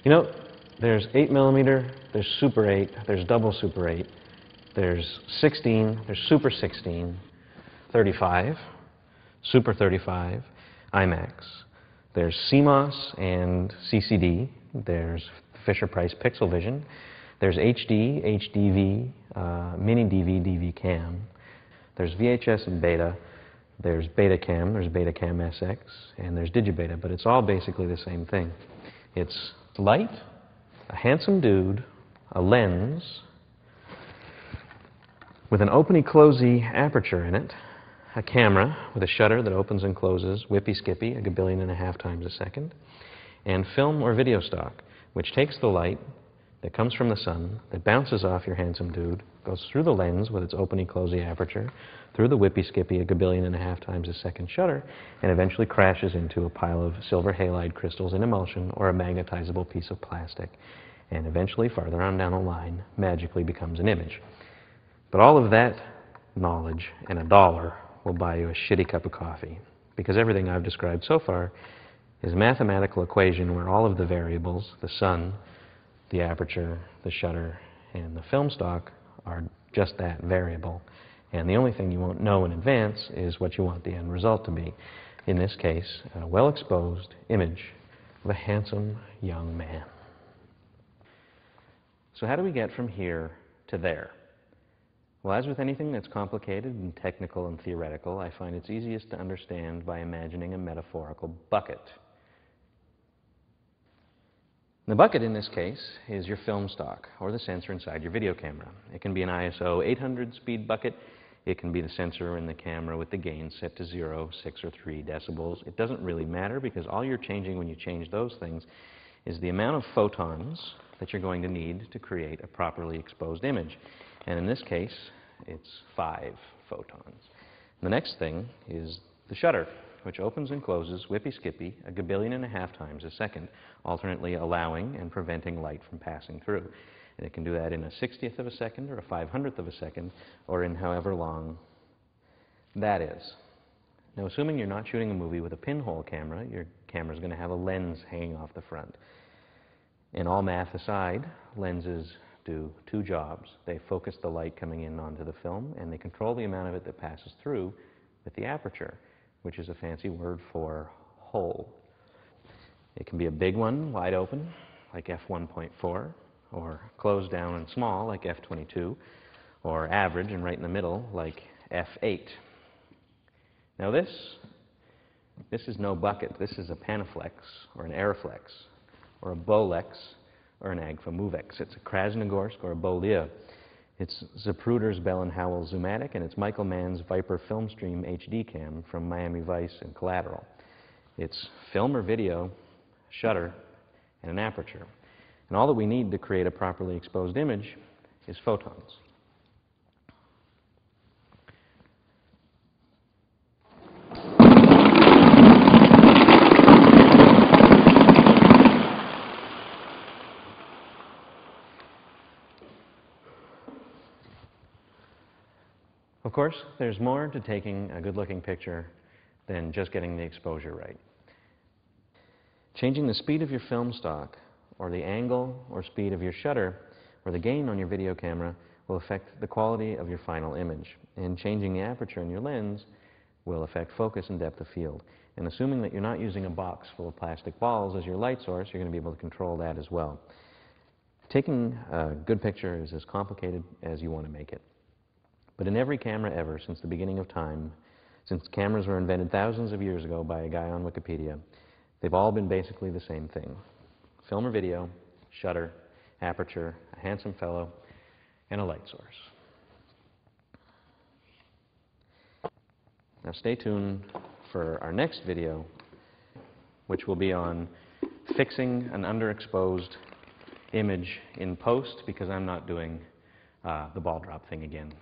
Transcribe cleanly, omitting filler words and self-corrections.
You know, there's 8mm, there's Super 8, there's double Super 8, there's 16, there's Super 16, 35, Super 35, IMAX. There's CMOS and CCD. There's Fisher-Price Pixel Vision. There's HD, HDV, Mini DV, DV Cam. There's VHS and Beta. There's Betacam, there's Betacam SX, and there's Digibeta, but it's all basically the same thing. It's light, a handsome dude, a lens, with an openy-closey aperture in it, a camera with a shutter that opens and closes, whippy-skippy, a gabillion and a half times a second, and film or video stock, which takes the light that comes from the sun, that bounces off your handsome dude, goes through the lens with its openy-closey aperture, through the whippy-skippy, a gabillion and a half times a second shutter, and eventually crashes into a pile of silver halide crystals in emulsion or a magnetizable piece of plastic, and eventually, farther on down the line, magically becomes an image. But all of that knowledge and $1 will buy you a shitty cup of coffee, because everything I've described so far is a mathematical equation where all of the variables, the sun, the aperture, the shutter, and the film stock are just that, variable. And the only thing you won't know in advance is what you want the end result to be. In this case, a well-exposed image of a handsome young man. So how do we get from here to there? Well, as with anything that's complicated and technical and theoretical, I find it's easiest to understand by imagining a metaphorical bucket. The bucket in this case is your film stock, or the sensor inside your video camera. It can be an ISO 800 speed bucket. It can be the sensor in the camera with the gain set to 0, 6, or 3 decibels. It doesn't really matter, because all you're changing when you change those things is the amount of photons that you're going to need to create a properly exposed image. And in this case, it's 5 photons. The next thing is the shutter, which opens and closes whippy-skippy a gabillion and a half times a second, alternately allowing and preventing light from passing through. And it can do that in a 60th of a second or a 500th of a second, or in however long that is. Now, assuming you're not shooting a movie with a pinhole camera, your camera's going to have a lens hanging off the front. And all math aside, lenses do 2 jobs. They focus the light coming in onto the film, and they control the amount of it that passes through with the aperture, which is a fancy word for hole. It can be a big one, wide open, like f1.4, or closed down and small, like f22, or average and right in the middle, like f8. Now this is no bucket. This is a Panaflex, or an Aeroflex, or a Bolex, or an Agfa Movex. It's a Krasnogorsk or a Beaulieu. It's Zapruder's Bell & Howell Zoomatic, and it's Michael Mann's Viper Filmstream HD Cam from Miami Vice and Collateral. It's film or video, shutter, and an aperture. And all that we need to create a properly exposed image is photons. Of course, there's more to taking a good-looking picture than just getting the exposure right. Changing the speed of your film stock, or the angle or speed of your shutter, or the gain on your video camera will affect the quality of your final image. And changing the aperture in your lens will affect focus and depth of field. And assuming that you're not using a box full of plastic balls as your light source, you're going to be able to control that as well. Taking a good picture is as complicated as you want to make it. But in every camera ever, since the beginning of time, since cameras were invented thousands of years ago by a guy on Wikipedia, they've all been basically the same thing. Film or video, shutter, aperture, a handsome fellow, and a light source. Now stay tuned for our next video, which will be on fixing an underexposed image in post, because I'm not doing the ball drop thing again.